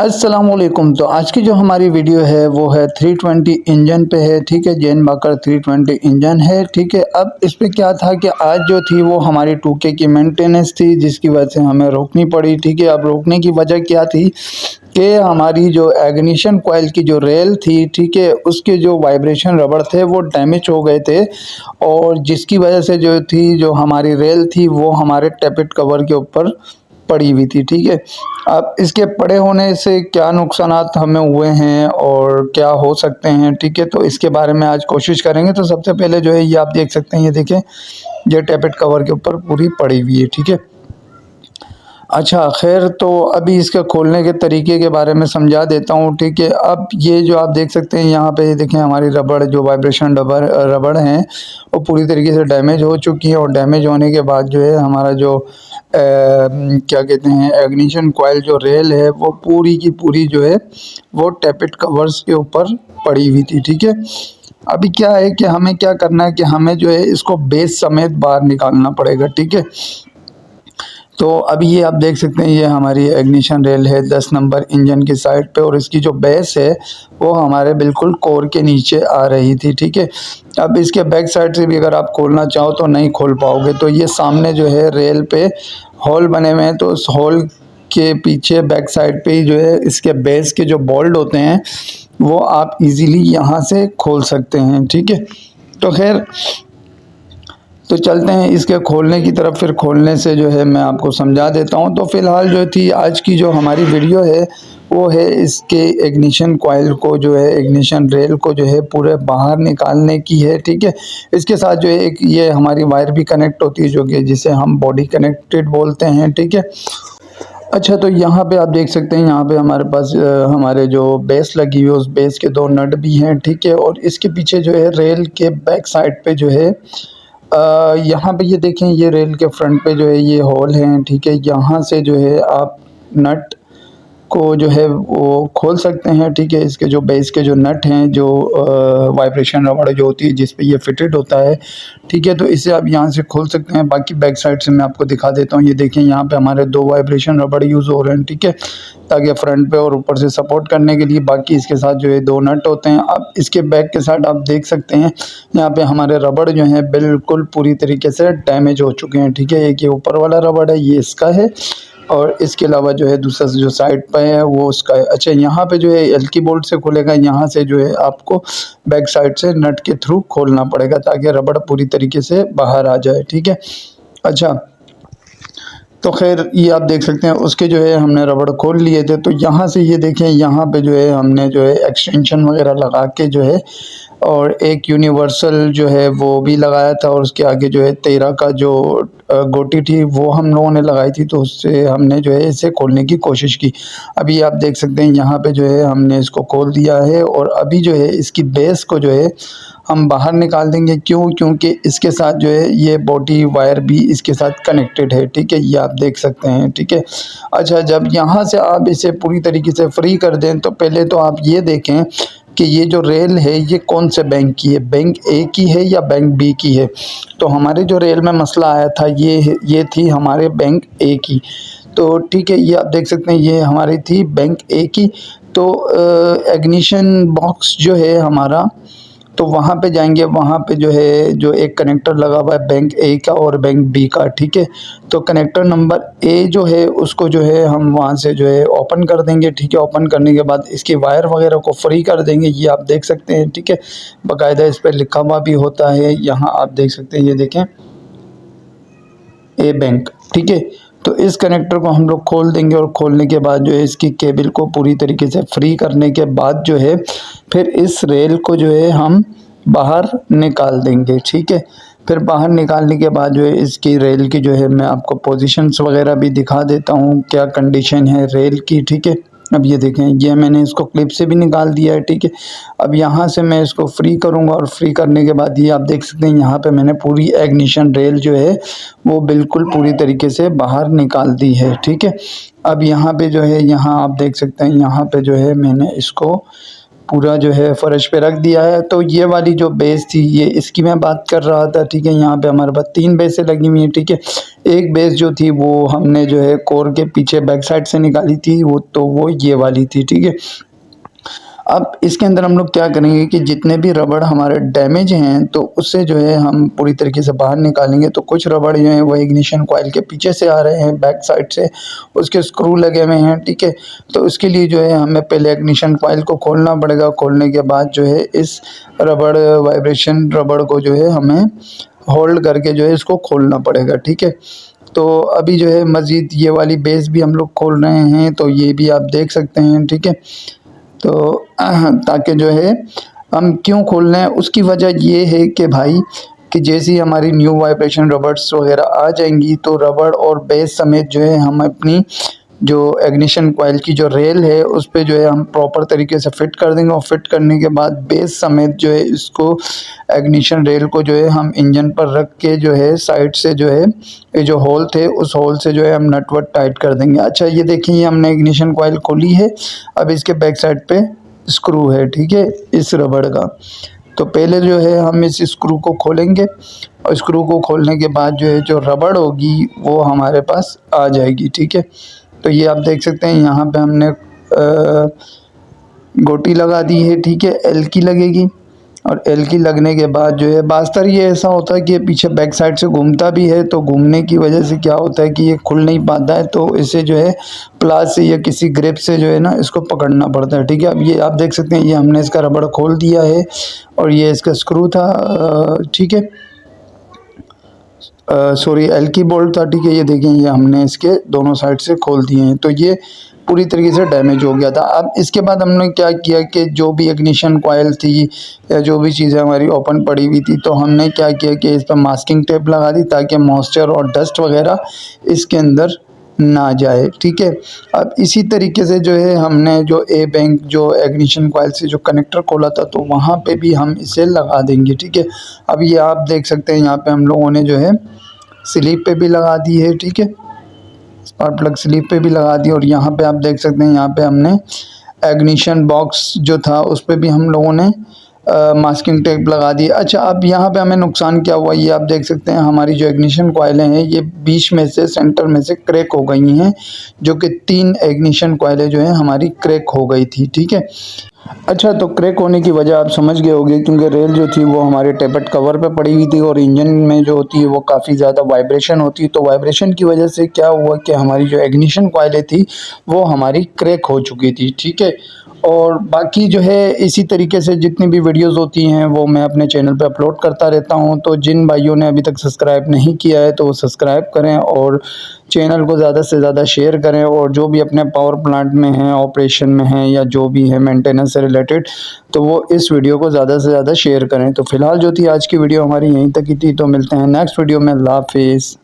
अस्सलामुअलैकुम। तो आज की जो हमारी वीडियो है वो है 320 इंजन पे है, ठीक है। जेन बाकर 320 इंजन है, ठीक है। अब इस पे क्या था कि आज जो थी वो हमारी 2K की मेंटेनेंस थी, जिसकी वजह से हमें रोकनी पड़ी, ठीक है। अब रोकने की वजह क्या थी कि हमारी जो एग्निशन कॉइल की जो रेल थी, ठीक है, उसके जो वाइब्रेशन रबड़ थे वो डैमेज हो गए थे, और जिसकी वजह से जो थी जो हमारी रेल थी वो हमारे टैपेट कवर के ऊपर पड़ी हुई थी, ठीक है। अब इसके पड़े होने से क्या नुकसानात हमें हुए हैं और क्या हो सकते हैं, ठीक है, तो इसके बारे में आज कोशिश करेंगे। तो सबसे पहले जो है ये आप देख सकते हैं, ये देखें, ये टैपेट कवर के ऊपर पूरी पड़ी हुई है, ठीक है। अच्छा खैर, तो अभी इसके खोलने के तरीके के बारे में समझा देता हूँ, ठीक है। अब ये जो आप देख सकते हैं यहाँ पे, देखें, हमारी रबड़ जो वाइब्रेशन रबड़ रबड़ हैं वो पूरी तरीके से डैमेज हो चुकी है, और डैमेज होने के बाद जो है हमारा जो क्या कहते हैं, एग्निशन कॉइल जो रेल है वो पूरी की पूरी जो है वो टैपेट कवर्स के ऊपर पड़ी हुई थी, ठीक है। अभी क्या है कि हमें क्या करना है कि हमें जो है इसको बेस समेत बाहर निकालना पड़ेगा, ठीक है। तो अभी ये आप देख सकते हैं, ये हमारी एग्निशन रेल है 10 नंबर इंजन की साइड पे, और इसकी जो बेस है वो हमारे बिल्कुल कोर के नीचे आ रही थी, ठीक है। अब इसके बैक साइड से भी अगर आप खोलना चाहो तो नहीं खोल पाओगे। तो ये सामने जो है रेल पे होल बने हुए हैं, तो उस होल के पीछे बैक साइड पे ही जो है इसके बेस के जो बोल्ट होते हैं वो आप इजीली यहाँ से खोल सकते हैं, ठीक है। तो खैर, तो चलते हैं इसके खोलने की तरफ। फिर खोलने से जो है मैं आपको समझा देता हूँ। तो फ़िलहाल जो थी आज की जो हमारी वीडियो है वो है इसके इग्निशन कॉइल को जो है, इग्निशन रेल को जो है पूरे बाहर निकालने की है, ठीक है। इसके साथ जो है एक ये हमारी वायर भी कनेक्ट होती है, जो कि जिसे हम बॉडी कनेक्टेड बोलते हैं, ठीक है। अच्छा, तो यहाँ पे आप देख सकते हैं, यहाँ पे हमारे पास हमारे जो बेस लगी हुई है उस बेस के दो नट भी हैं, ठीक है। और इसके पीछे जो है रेल के बैक साइड पे जो है यहाँ पे ये देखें, ये रेल के फ्रंट पे जो है ये होल हैं, ठीक है। यहाँ से जो है आप नट को जो है वो खोल सकते हैं, ठीक है। इसके जो बेस के जो नट हैं, जो वाइब्रेशन रबड़ जो होती है जिस पे ये फिटेड होता है, ठीक है, तो इसे आप यहाँ से खोल सकते हैं। बाकी बैक साइड से मैं आपको दिखा देता हूँ। ये देखें, यहाँ पे हमारे दो वाइब्रेशन रबड़ यूज़ हो रहे हैं, ठीक है, ताकि फ्रंट पे और ऊपर से सपोर्ट करने के लिए। बाकी इसके साथ जो है दो नट होते हैं। अब इसके बैक के साइड आप देख सकते हैं, यहाँ पे हमारे रबड़ जो हैं बिल्कुल पूरी तरीके से डैमेज हो चुके हैं, ठीक है। एक ये ऊपर वाला रबड़ है, ये इसका है, और इसके अलावा जो है दूसरा जो साइड पे है वो उसका है। अच्छा, यहाँ पे जो है हल्की बोल्ट से खुलेगा, यहाँ से जो है आपको बैक साइड से नट के थ्रू खोलना पड़ेगा ताकि रबड़ पूरी तरीके से बाहर आ जाए, ठीक है। अच्छा, तो खैर ये आप देख सकते हैं, उसके जो है हमने रबड़ खोल लिए थे। तो यहाँ से ये देखें, यहाँ पे जो है हमने जो है एक्सटेंशन वगैरह लगा के जो है, और एक यूनिवर्सल जो है वो भी लगाया था, और उसके आगे जो है 13 का जो गोटी थी वो हम लोगों ने लगाई थी, तो उससे हमने जो है इसे खोलने की कोशिश की। अभी आप देख सकते हैं यहाँ पे जो है हमने इसको खोल दिया है, और अभी जो है इसकी बेस को जो है हम बाहर निकाल देंगे। क्यों? क्योंकि इसके साथ जो है ये बॉडी वायर भी इसके साथ कनेक्टेड है, ठीक है, ये आप देख सकते हैं, ठीक है। अच्छा, जब यहाँ से आप इसे पूरी तरीके से फ्री कर दें तो पहले तो आप ये देखें कि ये जो रेल है ये कौन से बैंक की है, बैंक ए की है या बैंक बी की है। तो हमारे जो रेल में मसला आया था ये थी हमारे बैंक ए की। तो ठीक है, ये आप देख सकते हैं, ये हमारी थी बैंक ए की। तो एग्निशन बॉक्स जो है हमारा, तो वहाँ पे जाएंगे, वहाँ पे जो है जो एक कनेक्टर लगा हुआ है बैंक ए का और बैंक बी का, ठीक है। तो कनेक्टर नंबर ए जो है उसको जो है हम वहाँ से जो है ओपन कर देंगे, ठीक है। ओपन करने के बाद इसकी वायर वगैरह को फ्री कर देंगे, ये आप देख सकते हैं, ठीक है। बाकायदा इस पर लिखा हुआ भी होता है, यहाँ आप देख सकते हैं, ये देखें, ए बैंक, ठीक है। तो इस कनेक्टर को हम लोग खोल देंगे, और खोलने के बाद जो है इसकी केबल को पूरी तरीके से फ्री करने के बाद जो है फिर इस रेल को जो है हम बाहर निकाल देंगे, ठीक है। फिर बाहर निकालने के बाद जो है इसकी रेल की जो है मैं आपको पोजीशंस वगैरह भी दिखा देता हूँ, क्या कंडीशन है रेल की, ठीक है। अब ये देखें, ये मैंने इसको क्लिप से भी निकाल दिया है, ठीक है। अब यहाँ से मैं इसको फ्री करूँगा, और फ्री करने के बाद ये आप देख सकते हैं यहाँ पे मैंने पूरी एग्निशन रेल जो है वो बिल्कुल पूरी तरीके से बाहर निकाल दी है, ठीक है। अब यहाँ पे जो है, यहाँ आप देख सकते हैं, यहाँ पे जो है मैंने इसको पूरा जो है फ़र्श पे रख दिया है। तो ये वाली जो बेस थी ये इसकी मैं बात कर रहा था, ठीक है। यहाँ पे हमारे पास 3 बेसें लगी हुई हैं, ठीक है। एक बेस जो थी वो हमने जो है कोर के पीछे बैक साइड से निकाली थी, वो ये वाली थी, ठीक है। अब इसके अंदर हम लोग क्या करेंगे कि जितने भी रबड़ हमारे डैमेज हैं तो उससे जो है हम पूरी तरीके से बाहर निकालेंगे। तो कुछ रबड़ जो हैं वो इग्निशन कॉइल के पीछे से आ रहे हैं, बैक साइड से उसके स्क्रू लगे हुए हैं, ठीक है। तो उसके लिए जो है हमें पहले इग्निशन कॉइल को खोलना पड़ेगा। खोलने के बाद जो है इस रबड़ वाइब्रेशन रबड़ को जो है हमें होल्ड करके जो है इसको खोलना पड़ेगा, ठीक है। तो अभी जो है मज़ीद ये वाली बेस भी हम लोग खोल रहे हैं, तो ये भी आप देख सकते हैं, ठीक है। तो ताकि जो है हम क्यों खोल रहे हैं उसकी वजह ये है कि भाई कि जैसे ही हमारी न्यू वाइब्रेशन रबर्स वगैरह आ जाएंगी तो रबड़ और बेस समेत जो है हम अपनी जो इग्निशन कॉइल की जो रेल है उस पे जो है हम प्रॉपर तरीके से फिट कर देंगे। और फिट करने के बाद बेस समेत जो है इसको इग्निशन रेल को जो है हम इंजन पर रख के जो है साइड से जो है ये जो होल थे उस होल से जो है हम नट वट टाइट कर देंगे। अच्छा ये देखिए ये हमने इग्निशन कॉइल खोली है। अब इसके बैक साइड पे स्क्रू है, ठीक है, इस रबड़ का। तो पहले जो है हम इस स्क्रू को खोलेंगे और स्क्रू को खोलने के बाद जो है जो रबड़ होगी वो हमारे पास आ जाएगी, ठीक है। तो ये आप देख सकते हैं यहाँ पे हमने गोटी लगा दी है, ठीक है। एल की लगेगी और एल की लगने के बाद जो है बास्तर ये ऐसा होता है कि पीछे बैक साइड से घूमता भी है। तो घूमने की वजह से क्या होता है कि ये खुल नहीं पाता है, तो इसे जो है प्लास से या किसी ग्रिप से जो है ना इसको पकड़ना पड़ता है, ठीक है। अब ये आप देख सकते हैं ये हमने इसका रबड़ खोल दिया है और ये इसका स्क्रू था, ठीक है, सॉरी एल की बोल्ट था, ठीक है। ये देखें ये हमने इसके दोनों साइड से खोल दिए हैं। तो ये पूरी तरीके से डैमेज हो गया था। अब इसके बाद हमने क्या किया कि जो भी इग्निशन कॉइल थी या जो भी चीज़ें हमारी ओपन पड़ी हुई थी तो हमने क्या किया कि इस पर मास्किंग टेप लगा दी ताकि मॉइस्चर और डस्ट वगैरह इसके अंदर ना जाए, ठीक है। अब इसी तरीके से जो है हमने जो ए बैंक जो इग्निशन कॉइल से जो कनेक्टर खोला था तो वहाँ पे भी हम इसे लगा देंगे, ठीक है। अब ये आप देख सकते हैं यहाँ पे हम लोगों ने जो है स्लीप पे भी लगा दी है, ठीक है। स्पार्क प्लग स्लीप पे भी लगा दी और यहाँ पे आप देख सकते हैं यहाँ पे हमने इग्निशन बॉक्स जो था उस पे भी हम लोगों ने मास्किंग टेप लगा दी। अच्छा अब यहाँ पे हमें नुकसान क्या हुआ ये आप देख सकते हैं हमारी जो इग्निशन कॉइलें हैं ये बीच में से सेंटर में से क्रैक हो गई हैं, जो कि 3 इग्निशन कॉइलें जो हैं हमारी क्रैक हो गई थी, ठीक है। अच्छा तो क्रैक होने की वजह आप समझ गए होंगे क्योंकि रेल जो थी वो हमारे टेपेट कवर पे पड़ी हुई थी और इंजन में जो होती है वो काफ़ी ज़्यादा वाइब्रेशन होती है। तो वाइब्रेशन की वजह से क्या हुआ कि हमारी जो इग्निशन कॉइलें थी वो हमारी क्रैक हो चुकी थी, ठीक है। और बाकी जो है इसी तरीके से जितनी भी वीडियोस होती हैं वो मैं अपने चैनल पे अपलोड करता रहता हूं। तो जिन भाइयों ने अभी तक सब्सक्राइब नहीं किया है तो वो सब्सक्राइब करें और चैनल को ज़्यादा से ज़्यादा शेयर करें। और जो भी अपने पावर प्लांट में हैं, ऑपरेशन में हैं या जो भी है मेंटेनेंस से रिलेटेड तो वो इस वीडियो को ज़्यादा से ज़्यादा शेयर करें। तो फ़िलहाल जो थी आज की वीडियो हमारी यहीं तक ही थी। तो मिलते हैं नेक्स्ट वीडियो में। अल्लाह हाफिज़।